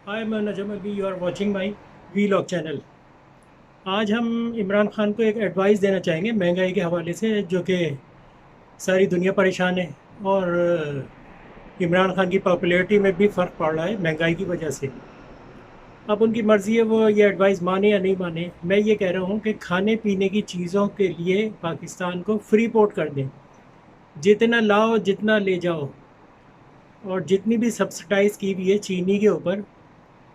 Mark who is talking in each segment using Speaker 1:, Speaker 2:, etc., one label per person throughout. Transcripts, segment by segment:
Speaker 1: हाय, मैं Najam Ali. You are watching my vlog channel. आज हम इमरान खान को एक एडवाइस देना चाहेंगे महंगाई के हवाले से, जो कि सारी दुनिया परेशान है। और इमरान खान की पॉपुलैरिटी में भी फ़र्क पड़ रहा है महंगाई की वजह से। अब उनकी मर्ज़ी है वो ये एडवाइस माने या नहीं माने। मैं ये कह रहा हूँ कि खाने पीने की चीज़ों के लिए पाकिस्तान को फ्री पोर्ट कर दें। जितना लाओ जितना ले जाओ। और जितनी भी सब्सिडाइज़ की हुई है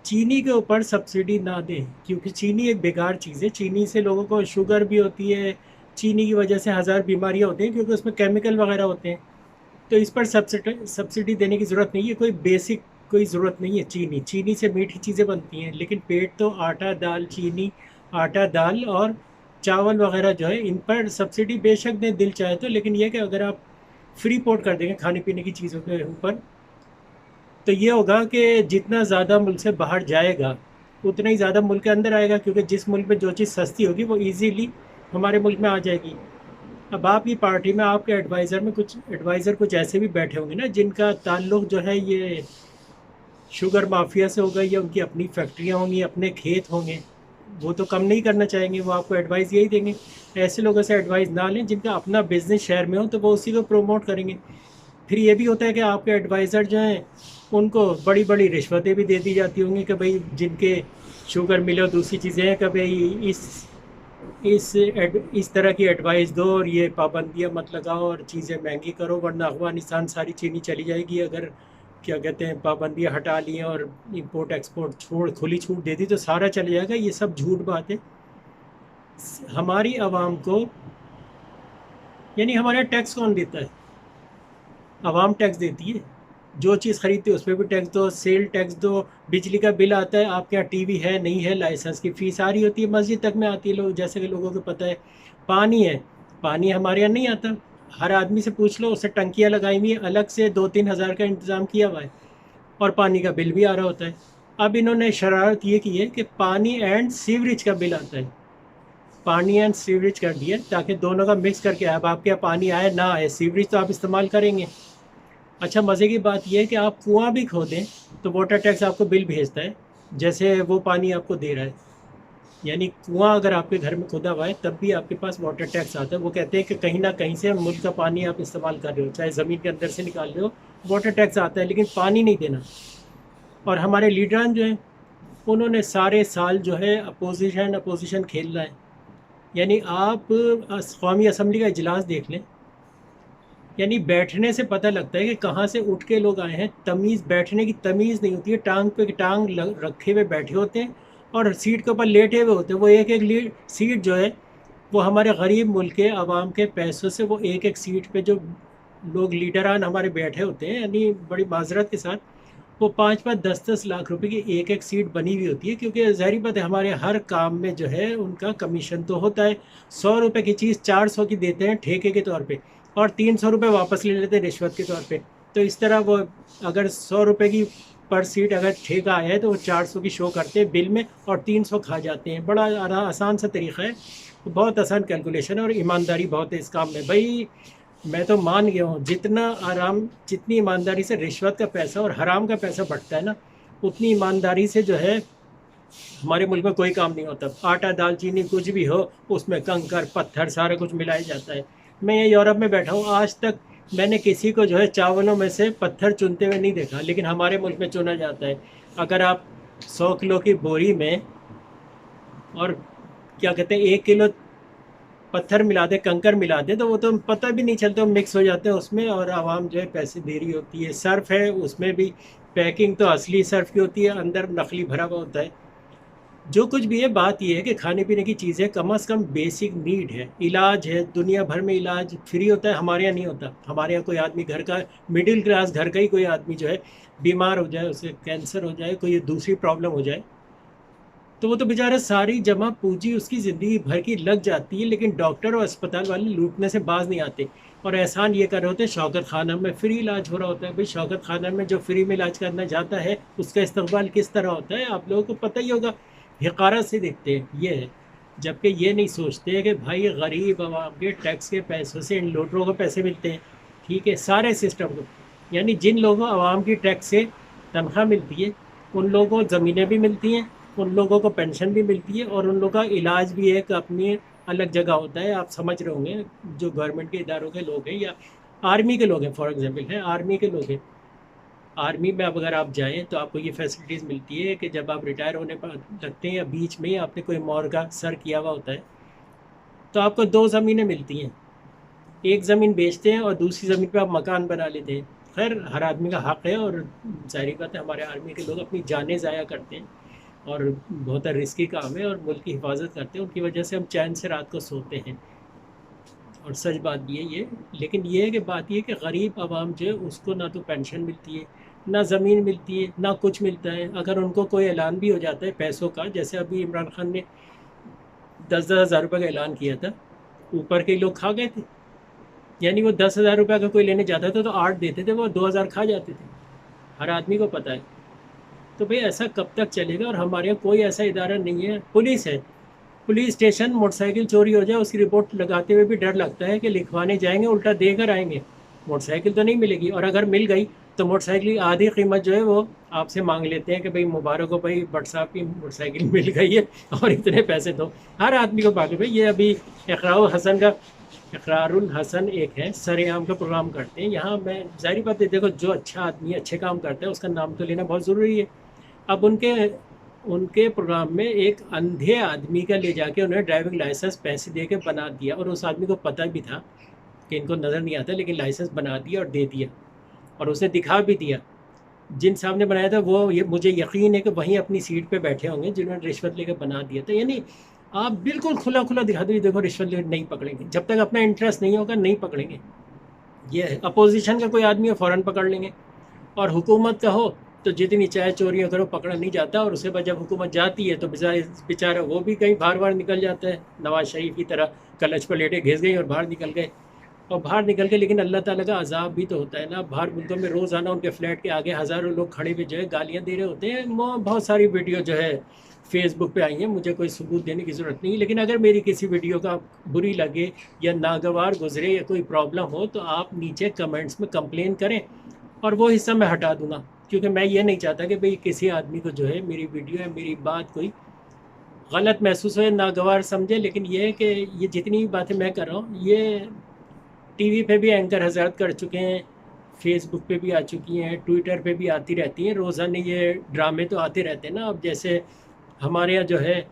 Speaker 1: चीनी के ऊपर सब्सिडी ना दें, क्योंकि चीनी एक बेकार चीज़ है। चीनी से लोगों को शुगर भी होती है। चीनी की वजह से हज़ार बीमारियां होती हैं, क्योंकि उसमें केमिकल वगैरह होते हैं। तो इस पर सब्सिडी देने की ज़रूरत नहीं है। कोई बेसिक कोई ज़रूरत नहीं है। चीनी चीनी से मीठी चीज़ें बनती हैं, लेकिन पेट तो आटा दाल चीनी, आटा दाल और चावल वगैरह जो है, इन पर सब्सिडी बेशक दें दिल चाहे तो। लेकिन यह कि अगर आप फ्री पोर्ट कर देंगे खाने पीने की चीज़ों के ऊपर, तो ये होगा कि जितना ज़्यादा मुल्क से बाहर जाएगा उतना ही ज़्यादा मुल्क के अंदर आएगा, क्योंकि जिस मुल्क में जो चीज़ सस्ती होगी वो इजीली हमारे मुल्क में आ जाएगी। अब आपकी पार्टी में आपके एडवाइज़र कुछ ऐसे भी बैठे होंगे ना, जिनका ताल्लुक जो है ये शुगर माफिया से होगा, या उनकी अपनी फैक्ट्रियाँ होंगी, अपने खेत होंगे। वो तो कम नहीं करना चाहेंगे, वो आपको एडवाइस यही देंगे। ऐसे लोगों से एडवाइस ना लें। जिनका अपना बिजनेस शहर में हो तो वो उसी को प्रमोट करेंगे। फिर ये भी होता है कि आपके एडवाइज़र जो हैं उनको बड़ी बड़ी रिश्वतें भी दे दी जाती होंगी कि भाई जिनके शुगर मिले और दूसरी चीज़ें हैं कि भाई इस तरह की एडवाइस दो और ये पाबंदियां मत लगाओ और चीज़ें महंगी करो, वरना अफगानिस्तान सारी चीनी चली जाएगी। अगर क्या कहते हैं पाबंदियां हटा ली हैं और इंपोर्ट एक्सपोर्ट छोड़ खुली छूट दे दी तो सारा चले जाएगा। ये सब झूठ बात है। हमारी आवाम को, यानी हमारा टैक्स कौन देता है? आवाम टैक्स देती है। जो चीज़ खरीदते हो उस पर भी टैक्स दो, सेल टैक्स दो। बिजली का बिल आता है, आपके यहाँ टीवी है नहीं है, लाइसेंस की फ़ीस आ रही होती है, मस्जिद तक में आती है। लोग जैसे कि लोगों को पता है। पानी है, पानी हमारे यहाँ नहीं आता। हर आदमी से पूछ लो, उससे टंकियाँ लगाई हुई हैं, अलग से 2-3 हज़ार का इंतज़ाम किया हुआ है, और पानी का बिल भी आ रहा होता है। अब इन्होंने शरारत ये की है कि पानी एंड सीवरेज का बिल आता है। पानी एंड सीवरेज कर दिया ताकि दोनों का मिक्स करके, अब आपके यहाँ पानी आए ना आए, सीवरेज तो आप इस्तेमाल करेंगे। अच्छा, मज़े की बात यह है कि आप कुआं भी खोदें तो वाटर टैक्स आपको बिल भेजता है, जैसे वो पानी आपको दे रहा है। यानी कुआं अगर आपके घर में खुदा हुआ है तब भी आपके पास वाटर टैक्स आता है। वो कहते हैं कि कहीं ना कहीं से मुल्क का पानी आप इस्तेमाल कर रहे हो, चाहे ज़मीन के अंदर से निकाल रहे हो, वाटर टैक्स आता है, लेकिन पानी नहीं देना। और हमारे लीडरान जो हैं उन्होंने सारे साल जो है अपोजिशन अपोजिशन खेल रहा है। यानी आप कौमी असम्बली का इजलास देख लें, यानी बैठने से पता लगता है कि कहाँ से उठ के लोग आए हैं। तमीज़, बैठने की तमीज़ नहीं होती है। टांग पे टांग रखे हुए बैठे होते हैं और सीट के ऊपर लेटे हुए होते हैं। वो एक एक लीड सीट जो है, वो हमारे गरीब मुल्क के आवाम के पैसों से, वो एक एक सीट पे जो लोग लीडरान हमारे बैठे होते हैं, यानी बड़ी माजरत के साथ, वो 5-5 10-10 लाख रुपए की एक एक सीट बनी हुई होती है। क्योंकि ज़ाहिर बात है, हमारे हर काम में जो है उनका कमीशन तो होता है। 100 रुपये की चीज़ 400 की देते हैं ठेके के तौर पे, और 300 रुपये वापस ले लेते हैं रिश्वत के तौर पे। तो इस तरह वो, अगर 100 रुपये की पर सीट अगर ठेका आया है तो वो 400 की शो करते हैं बिल में, और 300 खा जाते हैं। बड़ा आसान सा तरीका है, बहुत आसान कैलकुलेशन है, और ईमानदारी बहुत है इस काम में भाई। मैं तो मान गया हूँ, जितनी ईमानदारी से रिश्वत का पैसा और हराम का पैसा बढ़ता है ना, उतनी ईमानदारी से जो है हमारे मुल्क में कोई काम नहीं होता। आटा दाल चीनी कुछ भी हो, उसमें कंकर पत्थर सारा कुछ मिलाया जाता है। मैं ये यूरोप में बैठा हूँ, आज तक मैंने किसी को जो है चावलों में से पत्थर चुनते हुए नहीं देखा, लेकिन हमारे मुल्क में चुना जाता है। अगर आप 100 किलो की बोरी में, और क्या कहते हैं, 1 किलो पत्थर मिला दे, कंकर मिला दे, तो वो तो पता भी नहीं चलता, मिक्स हो जाते हैं उसमें, और आवाम जो है पैसे दे रही होती है। सर्फ है, उसमें भी पैकिंग तो असली सर्फ की होती है, अंदर नकली भरा हुआ होता है। जो कुछ भी है, बात यह है कि खाने पीने की चीज़ें कम से कम बेसिक नीड है। इलाज है, दुनिया भर में इलाज फ्री होता है, हमारे यहाँ नहीं होता। हमारे यहाँ कोई आदमी घर का, मिडिल क्लास घर का ही कोई आदमी जो है बीमार हो जाए, उसे कैंसर हो जाए, कोई दूसरी प्रॉब्लम हो जाए, तो वो तो बेचारा सारी जमा पूंजी उसकी ज़िंदगी भर की लग जाती है, लेकिन डॉक्टर और अस्पताल वाले लूटने से बाज नहीं आते। और एहसान ये कर रहे होते हैं, शौकत खाना में फ्री इलाज हो रहा होता है। भाई, शौकत खाना में जो फ्री में इलाज करना जाता है उसका इस्तकबाल किस तरह होता है आप लोगों को पता ही होगा। हक़ारत से देखते हैं ये है, जबकि ये नहीं सोचते कि भाई गरीब आवाम के टैक्स के पैसों से इन लूटरों को पैसे मिलते हैं। ठीक है, सारे सिस्टम को, यानी जिन लोगों आवाम की टैक्स से तनख्वाह मिलती है, उन लोगों को ज़मीनें भी मिलती हैं, उन लोगों को पेंशन भी मिलती है, और उन लोगों का इलाज भी एक अपनी अलग जगह होता है। आप समझ रहे होंगे, जो गवर्नमेंट के इदारों के लोग हैं या आर्मी के लोग हैं, फॉर एग्जांपल है आर्मी के लोग हैं, आर्मी में अब अगर आप जाएँ तो आपको ये फैसिलिटीज़ मिलती है कि जब आप रिटायर होने पर लगते हैं या बीच में ही आपने कोई मौर का सर किया हुआ होता है, तो आपको 2 ज़मीनें मिलती हैं। एक ज़मीन बेचते हैं और दूसरी ज़मीन पे आप मकान बना लेते हैं। खैर हर आदमी का हक़ है, और ज़ाहिर बात है हमारे आर्मी के लोग अपनी जानें ज़ाया करते हैं, और बहुत रिस्की काम है, और मुल्क की हिफाजत करते हैं, उनकी वजह से हम चैन से रात को सोते हैं, और सच बात भी है ये। लेकिन ये है कि बात ये है कि गरीब आवाम जो है उसको ना तो पेंशन मिलती है, ना ज़मीन मिलती है, ना कुछ मिलता है। अगर उनको कोई ऐलान भी हो जाता है पैसों का, जैसे अभी इमरान खान ने 10-10 हज़ार रुपये का ऐलान किया था, ऊपर के लोग खा गए थे। यानी वो 10,000 रुपये का कोई लेने जाता था तो 8 देते थे, वो 2,000 खा जाते थे। हर आदमी को पता है। तो भाई ऐसा कब तक चलेगा? और हमारे यहाँ कोई ऐसा इदारा नहीं है। पुलिस है, पुलिस स्टेशन मोटरसाइकिल चोरी हो जाए उसकी रिपोर्ट लगाते हुए भी डर लगता है कि लिखवाने जाएंगे उल्टा देकर आएंगे, मोटरसाइकिल तो नहीं मिलेगी, और अगर मिल गई तो मोटरसाइकिल की आधी कीमत जो है वो आपसे मांग लेते हैं कि भाई मुबारक हो भाई, भट्ट साहब की मोटरसाइकिल मिल गई है और इतने पैसे दो। हर आदमी को बाकी भाई, ये अभी इकरारुल हसन एक है, सरेआम का प्रोग्राम करते हैं यहाँ। मैं ज़ाहिर बात है, देखो जो अच्छा आदमी अच्छे काम करता है उसका नाम तो लेना बहुत ज़रूरी है। अब उनके उनके प्रोग्राम में एक अंधे आदमी का ले जाके उन्हें ड्राइविंग लाइसेंस पैसे दे के बना दिया, और उस आदमी को पता भी था कि इनको नज़र नहीं आता, लेकिन लाइसेंस बना दिया और दे दिया, और उसे दिखा भी दिया। जिन साहब ने बनाया था वो, ये मुझे यकीन है कि वहीं अपनी सीट पे बैठे होंगे जिन्होंने रिश्वत लेकर बना दिया था। यानी आप बिल्कुल खुला खुला दिखा दो, देखो रिश्वत ले नहीं पकड़ेंगे, जब तक अपना इंटरेस्ट नहीं होगा नहीं पकड़ेंगे। ये है, अपोजिशन का कोई आदमी हो फ़ौरन पकड़ लेंगे, और हुकूमत का हो तो जितनी चाहे चोरियाँ करो पकड़ा नहीं जाता, और उसके बाद जब हुकूमत जाती है तो बेचारा वो भी कहीं बाहर बाहर निकल जाता है, नवाज शरीफ की तरह कलच पर लेटे घिस गई और बाहर निकल गए। और बाहर निकल के, लेकिन अल्लाह ताला का अज़ाब भी तो होता है ना। बाहर मुल्कों में रोज़ाना उनके फ्लैट के आगे हज़ारों लोग खड़े हुए जो है गालियाँ दे रहे होते हैं। बहुत सारी वीडियो जो है फेसबुक पे आई हैं, मुझे कोई सबूत देने की ज़रूरत नहीं है, लेकिन अगर मेरी किसी वीडियो का बुरी लगे या नागवार गुजरे या कोई प्रॉब्लम हो तो आप नीचे कमेंट्स में कंप्लेन करें, और वो हिस्सा मैं हटा दूँगा, क्योंकि मैं ये नहीं चाहता कि भाई किसी आदमी को जो है मेरी वीडियो या मेरी बात कोई गलत महसूस हो या नागवार समझे। लेकिन ये है कि ये जितनी भी बातें मैं कर रहा हूँ, ये टीवी पे भी एंकर हज़रात कर चुके हैं, फेसबुक पे भी आ चुकी हैं, ट्विटर पे भी आती रहती हैं, रोज़ाना ये ड्रामे तो आते रहते हैं ना। अब जैसे हमारे यहाँ जो है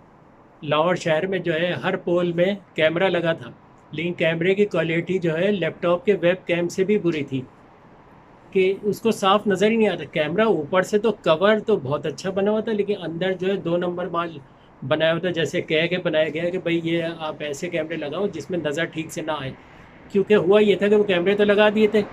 Speaker 1: लाहौर शहर में जो है हर पोल में कैमरा लगा था, लेकिन कैमरे की क्वालिटी जो है लैपटॉप के वेब कैम से भी बुरी थी, कि उसको साफ नज़र ही नहीं आता। कैमरा ऊपर से तो कवर तो बहुत अच्छा बना हुआ था, लेकिन अंदर जो है 2 नंबर माल बनाया हुआ था, जैसे कह के बनाया गया कि भाई ये आप ऐसे कैमरे लगाओ जिसमें नज़र ठीक से ना आए। क्योंकि हुआ ये था कि वो कैमरे तो लगा दिए थे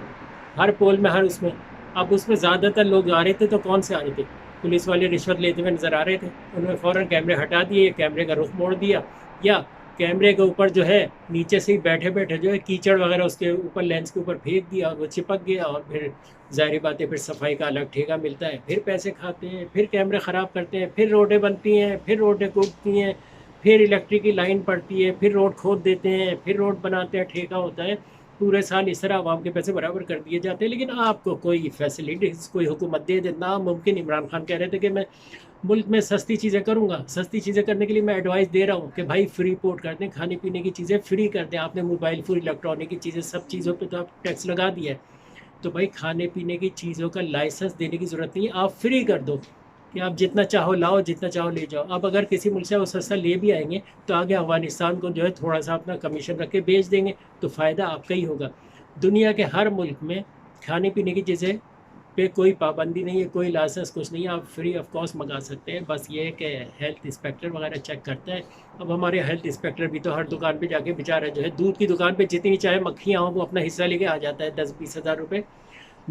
Speaker 1: हर पोल में, हर उसमें। अब उसमें ज़्यादातर लोग आ रहे थे तो कौन से आ रहे थे? पुलिस वाले रिश्वत लेते हुए नज़र आ रहे थे, उन्होंने फ़ौरन कैमरे हटा दिए, कैमरे का रुख मोड़ दिया, या कैमरे के ऊपर जो है नीचे से ही बैठे बैठे जो है कीचड़ वगैरह उसके ऊपर लेंस के ऊपर फेंक दिया, और वो चिपक गया, और फिर ज़ाहिर बात है फिर सफाई का अलग ठेका मिलता है, फिर पैसे खाते हैं, फिर कैमरे ख़राब करते हैं, फिर रोडें बनती हैं, फिर रोडें कूदती हैं, फिर इलेक्ट्रिक की लाइन पड़ती है, फिर रोड खोद देते हैं, फिर रोड बनाते हैं, ठेका होता है। पूरे साल इस तरह आवाम के पैसे बराबर कर दिए जाते हैं, लेकिन आपको कोई फैसिलिटीज़ कोई हुकूमत दे दे। नामुमकिन। इमरान खान कह रहे थे कि मैं मुल्क में सस्ती चीज़ें करूँगा। सस्ती चीज़ें करने के लिए मैं एडवाइस दे रहा हूँ कि भाई फ्री पोर्ट कर दें, खाने पीने की चीज़ें फ्री कर दें। आपने मोबाइल फ़ोन, इलेक्ट्रॉनिक की चीज़ें, सब चीज़ों पे तो आप टैक्स लगा दिया है, तो भाई खाने पीने की चीज़ों का लाइसेंस देने की ज़रूरत नहीं है, आप फ्री कर दो कि आप जितना चाहो लाओ, जितना चाहो ले जाओ। अब अगर किसी मुल्क से वो सस्ता ले भी आएंगे तो आगे अफ़गानिस्तान को जो है थोड़ा सा अपना कमीशन रख के बेच देंगे, तो फ़ायदा आपका ही होगा। दुनिया के हर मुल्क में खाने पीने की चीज़ें पे कोई पाबंदी नहीं है, कोई लाइसेंस कुछ नहीं है, आप फ्री ऑफ कॉस्ट मंगा सकते हैं। बस ये है कि हेल्थ इंस्पेक्टर वगैरह चेक करता है। अब हमारे हेल्थ इंस्पेक्टर भी तो हर दुकान पे जाके बेचारा जो है दूध की दुकान पे जितनी चाहे मक्खियाँ हों वो अपना हिस्सा लेके आ जाता है। 10-20 हज़ार रुपये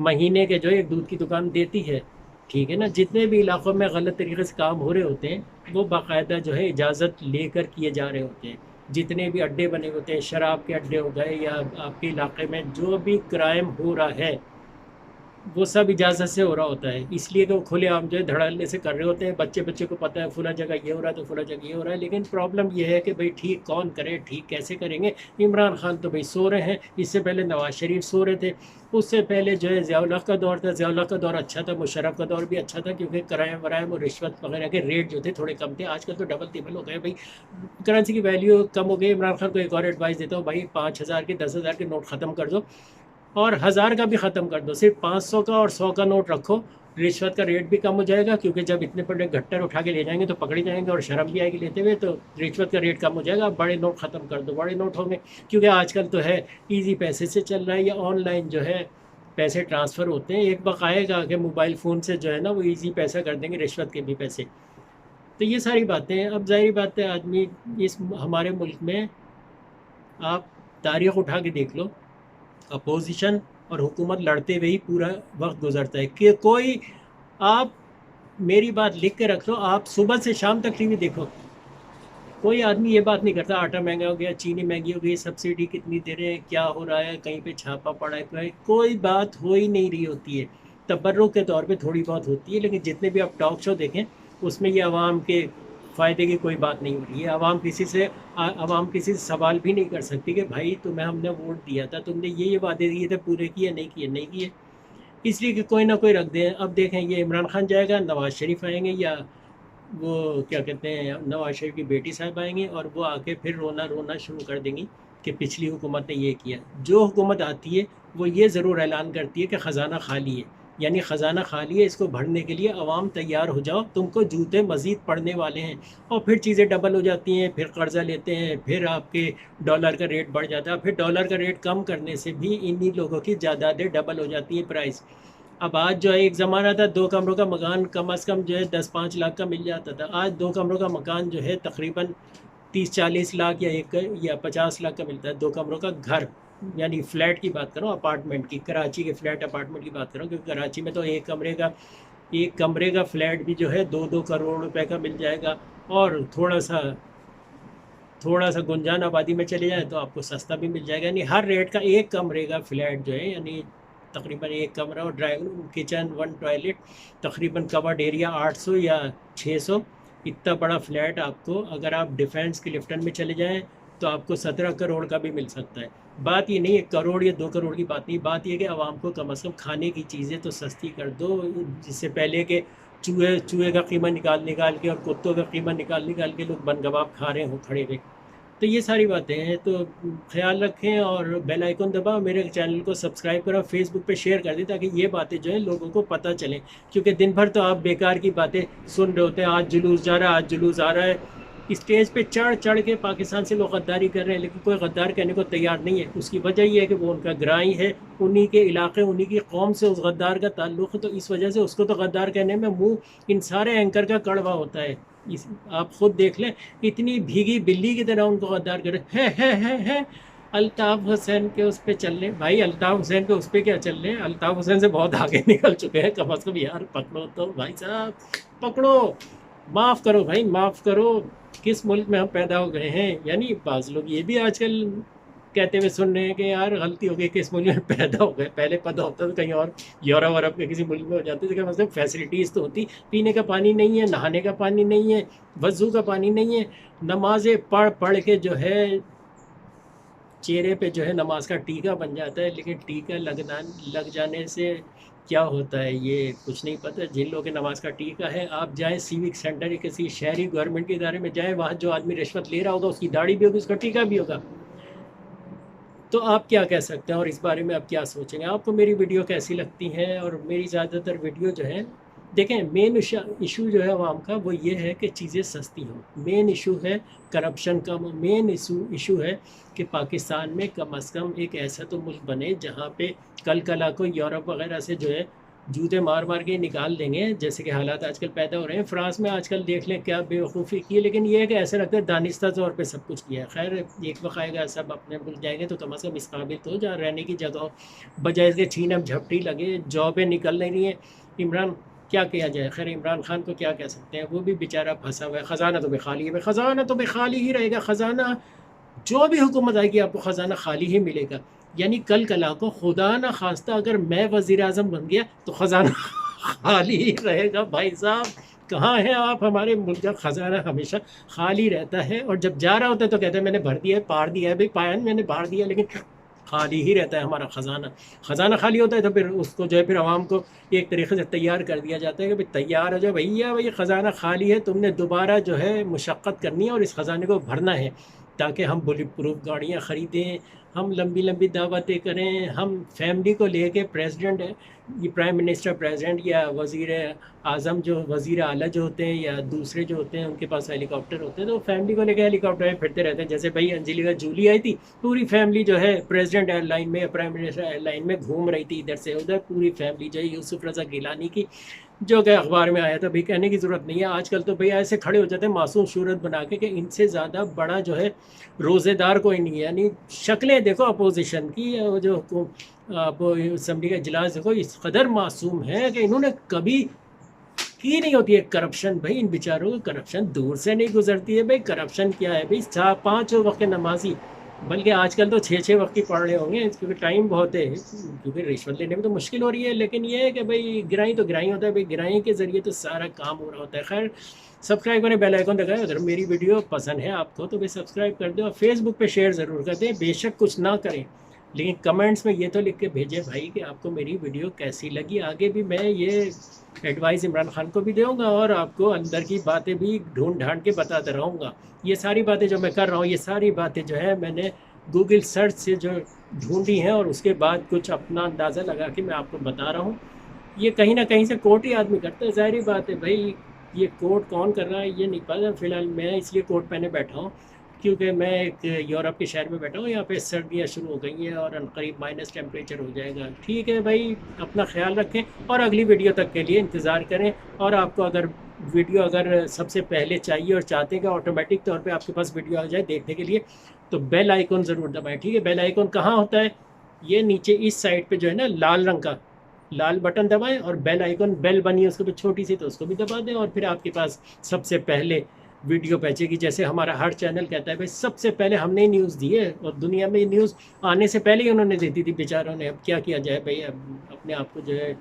Speaker 1: महीने के जो है एक दूध की दुकान देती है, ठीक है ना। जितने भी इलाक़ों में गलत तरीके से काम हो रहे होते हैं वो बाकायदा जो है इजाज़त लेकर किए जा रहे होते हैं। जितने भी अड्डे बने होते हैं, शराब के अड्डे हो गए, या आपके इलाके में जो भी क्राइम हो रहा है, वो सब इजाज़त से हो रहा होता है, इसलिए तो खुलेआम जो है धड़ल्ले से कर रहे होते हैं। बच्चे बच्चे को पता है फला जगह ये हो रहा है तो फला जगह ये हो रहा है, लेकिन प्रॉब्लम ये है कि भाई ठीक कौन करे, ठीक कैसे करेंगे। इमरान खान तो भाई सो रहे हैं, इससे पहले नवाज शरीफ सो रहे थे, उससे पहले जो है ज़ियाउल हक का दौर था, ज़ियाउल हक का दौर अच्छा था, मुशर्रफ का दौर भी अच्छा था, क्योंकि कराए वराए और रिश्वत वगैरह के रेट जो थे थोड़े कम थे। आजकल तो डबल तिबल हो गए भाई, करेंसी की वैल्यू कम हो गई। इमरान खान को एक और एडवाइस देता हूँ भाई, 5,000 के 10,000 के नोट ख़त्म कर दो, और 1,000 का भी ख़त्म कर दो, सिर्फ 500 का और 100 का नोट रखो। रिश्वत का रेट भी कम हो जाएगा, क्योंकि जब इतने बड़े गट्टर उठा के ले जाएंगे तो पकड़े जाएंगे और शर्म भी आएगी लेते हुए, तो रिश्वत का रेट कम हो जाएगा। बड़े नोट ख़त्म कर दो, बड़े नोट होंगे, क्योंकि आजकल तो है ईजी पैसे से चल रहा है, या ऑनलाइन जो है पैसे ट्रांसफ़र होते हैं। एक वक्त आएगा कि मोबाइल फ़ोन से जो है ना वो ईजी पैसा कर देंगे, रिश्वत के भी पैसे। तो ये सारी बातें हैं। अब ज़ाहिर बात है, आदमी इस हमारे मुल्क में आप तारीख़ उठा के देख लो, अपोजिशन और हुकूमत लड़ते हुए ही पूरा वक्त गुजरता है। कि कोई, आप मेरी बात लिख के रख लो, आप सुबह से शाम तक टीवी देखो, कोई आदमी ये बात नहीं करता आटा महंगा हो गया, चीनी महंगी हो गई, सब्सिडी कितनी दे रहे हैं, क्या हो रहा है, कहीं पे छापा पड़ा है, कोई बात हो ही नहीं रही होती है। तबर्रुक के तौर पे थोड़ी बहुत होती है, लेकिन जितने भी आप टॉक शो देखें उसमें ये आवाम के फ़ायदे की कोई बात नहीं हो रही है। आवाम किसी से सवाल भी नहीं कर सकती कि भाई तुम्हें हमने वोट दिया था, तुमने ये वादे दिए थे, पूरे किए नहीं किए, नहीं किए, इसलिए कि कोई ना कोई रख दे। अब देखें, ये इमरान खान जाएगा, नवाज़ शरीफ आएंगे, या वो क्या कहते हैं नवाज शरीफ की बेटी साहब आएंगी, और वो आके फिर रोना रोना शुरू कर देंगी कि पिछली हुकूमत ने ये किया। जो हुकूमत आती है वो ये ज़रूर ऐलान करती है कि ख़जाना खाली है, यानी ख़जाना खाली है, इसको भरने के लिए अवाम तैयार हो जाओ, तुमको जूते मज़ीद पड़ने वाले हैं। और फिर चीज़ें डबल हो जाती हैं, फिर कर्ज़ा लेते हैं, फिर आपके डॉलर का रेट बढ़ जाता है, फिर डॉलर का रेट कम करने से भी इन्हीं लोगों की जायदादें डबल हो जाती हैं प्राइस। अब आज जो है, एक ज़माना था 2 कमरों का मकान कम से कम जो है 10-5 लाख का मिल जाता था। आज 2 कमरों का मकान जो है तकरीबन 30-40 लाख या 50 लाख का मिलता है। 2 कमरों का घर, यानी फ्लैट की बात करो, अपार्टमेंट की, कराची के फ्लैट अपार्टमेंट की बात करो, क्योंकि कराची में तो एक कमरे का फ्लैट भी जो है 2-2 करोड़ रुपए का मिल जाएगा। और थोड़ा सा गुंजान आबादी में चले जाए तो आपको सस्ता भी मिल जाएगा। यानी हर रेट का एक कमरे का फ्लैट जो है, यानी तकरीबन एक कमरा और ड्राइंग किचन 1 टॉयलेट, तकरीबन कवर्ड एरिया 800 या 600, इतना बड़ा फ्लैट आपको, अगर आप डिफेंस क्लिफ्टन में चले जाएं तो आपको 17 करोड़ का भी मिल सकता है। बात ये नहीं है करोड़ या 2 करोड़ की बात नहीं, बात ये कि आवाम को कम से कम खाने की चीज़ें तो सस्ती कर दो, जिससे पहले के चूहे चूहे का कीमा निकाल निकाल के और कुत्तों का कीमा निकाल निकाल के लोग बन कबाब खा रहे हों खड़े हुए। तो ये सारी बातें हैं, तो ख्याल रखें और बेल आइकन दबाओ, मेरे चैनल को सब्सक्राइब करो, फेसबुक पे शेयर कर दें, ताकि ये बातें जो है लोगों को पता चलें। क्योंकि दिन भर तो आप बेकार की बातें सुन रहे होते हैं, आज जुलूस जा रहा है, आज जुलूस आ रहा है, स्टेज पे चढ़ चढ़ के पाकिस्तान से लोग गद्दारी कर रहे हैं, लेकिन कोई गद्दार कहने को तैयार नहीं है। उसकी वजह ये है कि वो उनका ग्राई है, उन्हीं के इलाके, उन्हीं की कौम से उस गद्दार का ताल्लुक़ है, तो इस वजह से उसको तो गद्दार कहने में मुँह इन सारे एंकर का कड़वा होता है। इस आप खुद देख लें, इतनी भीगी बिल्ली की तरह उनको गद्दार कर रहे है। अल्ताफ़ हुसैन के उस पर चल रहे भाई, अल्ताफ़ हुसैन के उस पर क्या चल रहे हैं, अल्ताफ़ हुसैन से बहुत आगे निकल चुके हैं। कम अज़ कम यार पकड़ो तो भाई साहब, पकड़ो, माफ़ करो भाई, माफ़ करो। किस मुल्क में हम पैदा हो गए हैं। यानी बाज़ लोग ये भी आजकल कहते हुए सुन रहे हैं कि यार गलती हो गई कि इस मुल्क में पैदा हो गए, पहले पता होता तो कहीं और यूरोप वरप के किसी मुल्क में हो जाते थे। मतलब फैसिलिटीज़ तो होती, पीने का पानी नहीं है, नहाने का पानी नहीं है, वज़ू का पानी नहीं है, नमाज़ें पढ़ पढ़ के जो है चेहरे पे जो है नमाज का टीका बन जाता है। लेकिन टीका लग जाने से क्या होता है ये कुछ नहीं पता। जिन लोगों के नमाज का टीका है, आप जाएं सिविक सेंटर या किसी शहरी गवर्नमेंट के इदारे में जाएं, वहाँ जो आदमी रिश्वत ले रहा होगा उसकी दाढ़ी भी होगी, उसका टीका भी होगा। तो आप क्या कह सकते हैं और इस बारे में आप क्या सोचेंगे? आपको मेरी वीडियो कैसी लगती हैं? और मेरी ज़्यादातर वीडियो जो है, देखें, मेन इशू जो है आवाम का वो ये है कि चीज़ें सस्ती हों। मेन इशू है करप्शन का, मेन इशू है कि पाकिस्तान में कम अज़ कम एक ऐसा तो मुल्क बने जहाँ पे कल को यूरोप वगैरह से जो है जूते मार मार के निकाल देंगे, जैसे कि हालात आजकल पैदा हो रहे हैं। फ्रांस में आजकल देख लें क्या बेवकूफ़ी की है, लेकिन ये है कि ऐसा लगता है दानिस्ता तौर पे सब कुछ किया है। खैर एक वक्त आएगा सब अपने मुल्क जाएंगे तो कम अज़ कम इस काबिल तो जहाँ रहने की जगह हो, बजाय इसके छीनम झपटी लगे, जॉबें निकल नहीं रही हैं। इमरान, क्या किया जाए? खैर इमरान खान को क्या कह सकते हैं, वो भी बेचारा फंसा हुआ है। ख़जाना तो बेखाली है, ख़जाना तो बेखाली ही रहेगा। ख़जाना जो भी हुकूमत आएगी आपको ख़जाना खाली ही मिलेगा। यानी कल कला को खुदा ना खास्ता अगर मैं वज़ीर आज़म बन गया तो ख़जाना खाली ही रहेगा भाई साहब। कहाँ हैं आप? हमारे मुल्क का ख़जाना हमेशा खाली रहता है और जब जा रहा होता है तो कहते हैं मैंने भर दिया है, पार दिया है। भाई पाया नहीं, मैंने बाहर दिया, लेकिन खाली ही रहता है हमारा ख़जाना। ख़जाना खाली होता है तो फिर उसको जो है फिर आवाम को एक तरीके से तैयार कर दिया जाता है कि भाई तैयार हो जाओ भैया, भाई ख़जाना खाली है, तुमने दोबारा जो है मुशक्क़त करनी है और इस ख़जाने को भरना है, ताकि हम बुलेट प्रूफ गाड़ियाँ ख़रीदें, हम लंबी लंबी दावतें करें, हम फैमिली को लेके प्रेसिडेंट है, ये प्राइम मिनिस्टर प्रेसिडेंट या वज़ीर आज़म जो वज़ीर आला जो होते हैं या दूसरे जो होते हैं उनके पास हेलीकॉप्टर होते हैं, तो फैमिली को लेकर हेलीकॉप्टर में फिरते रहते हैं। जैसे भाई अंजलिका जूली आई थी, पूरी फैमिली जो है प्रेसिडेंट एयरलाइन में या प्राइम मिनिस्टर एयरलाइन में घूम रही थी इधर से उधर, पूरी फैमिली जो है यूसुफ रज़ा गिलानी की, जो कि अखबार में आया था। भाई कहने की ज़रूरत नहीं है, आजकल तो भैया ऐसे खड़े हो जाते हैं मासूम सूरत बना के कि इनसे ज़्यादा बड़ा जो है रोज़ेदार कोई नहीं है। यानी शक्लें देखो अपोजिशन की, जो आप असम्बली का इजलास देखो, इस कदर मासूम है कि इन्होंने कभी की नहीं होती है करप्शन। भाई इन बेचारों को करप्शन दूर से नहीं गुजरती है। भाई करप्शन क्या है भाई, 4-5 वक्त के नमाजी, बल्कि आजकल तो 6-6 वक्त की पढ़ रहे होंगे क्योंकि टाइम बहुत है, क्योंकि रिश्वत लेने में तो मुश्किल हो रही है। लेकिन ये है कि भाई गिराई तो गिराई होता है, भाई गिराई के ज़रिए तो सारा काम हो रहा होता है। खैर सब्सक्राइब करें, बेल आइकन दबाएं। अगर मेरी वीडियो पसंद है आपको तो भाई सब्सक्राइब कर दें और फेसबुक पे शेयर ज़रूर कर दें। बेशक कुछ ना करें, लेकिन कमेंट्स में ये तो लिख के भेजें भाई कि आपको मेरी वीडियो कैसी लगी। आगे भी मैं ये एडवाइस इमरान खान को भी दूँगा और आपको अंदर की बातें भी ढूंढ ढांड के बताता रहूँगा। ये सारी बातें जो मैं कर रहा हूँ, ये सारी बातें जो है मैंने गूगल सर्च से जो ढूंढी हैं और उसके बाद कुछ अपना अंदाज़ा लगा के मैं आपको बता रहा हूँ। ये कहीं ना कहीं से कोट ही आदमी करता है, ज़ाहिर बात है भाई। ये कोट कौन कर रहा है ये नहीं पता। फ़िलहाल मैं इसलिए कोट पहने बैठा हूँ क्योंकि मैं एक यूरोप के शहर में बैठा हूँ, यहाँ पे सर्दियाँ शुरू हो गई हैं और अनकरीब माइनस टेम्परेचर हो जाएगा। ठीक है भाई, अपना ख्याल रखें और अगली वीडियो तक के लिए इंतज़ार करें। और आपको अगर वीडियो अगर सबसे पहले चाहिए और चाहते हैं कि ऑटोमेटिक तौर पे आपके पास वीडियो आ जाए देखने के लिए, तो बेल आइकन ज़रूर दबाएं। ठीक है, बेल आइकन कहाँ होता है? ये नीचे इस साइड पे जो है ना लाल रंग का लाल बटन दबाएं और बेल आइकन, बेल बनी है उसको भी छोटी सी, तो उसको भी दबा दें और फिर आपके पास सबसे पहले वीडियो पहुंचेगी। जैसे हमारा हर चैनल कहता है भाई सबसे पहले हमने ही न्यूज़ दी है और दुनिया में न्यूज़ आने से पहले ही उन्होंने दे दी थी बेचारों ने। अब क्या किया जाए भाई, अब अपने आप को जो है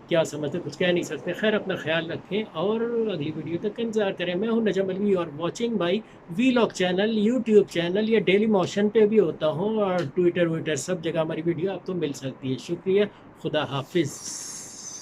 Speaker 1: क्या समझते, कुछ कह नहीं सकते। खैर अपना ख्याल रखें और अगली वीडियो तक का इंतजार करें। मैं हूं नजम अलवी और watching my vlog channel, YouTube channel, या डेली मोशन पे भी होता हूं और ट्विटर सब जगह हमारी वीडियो आपको मिल सकती है। शुक्रिया, खुदा हाफिज़।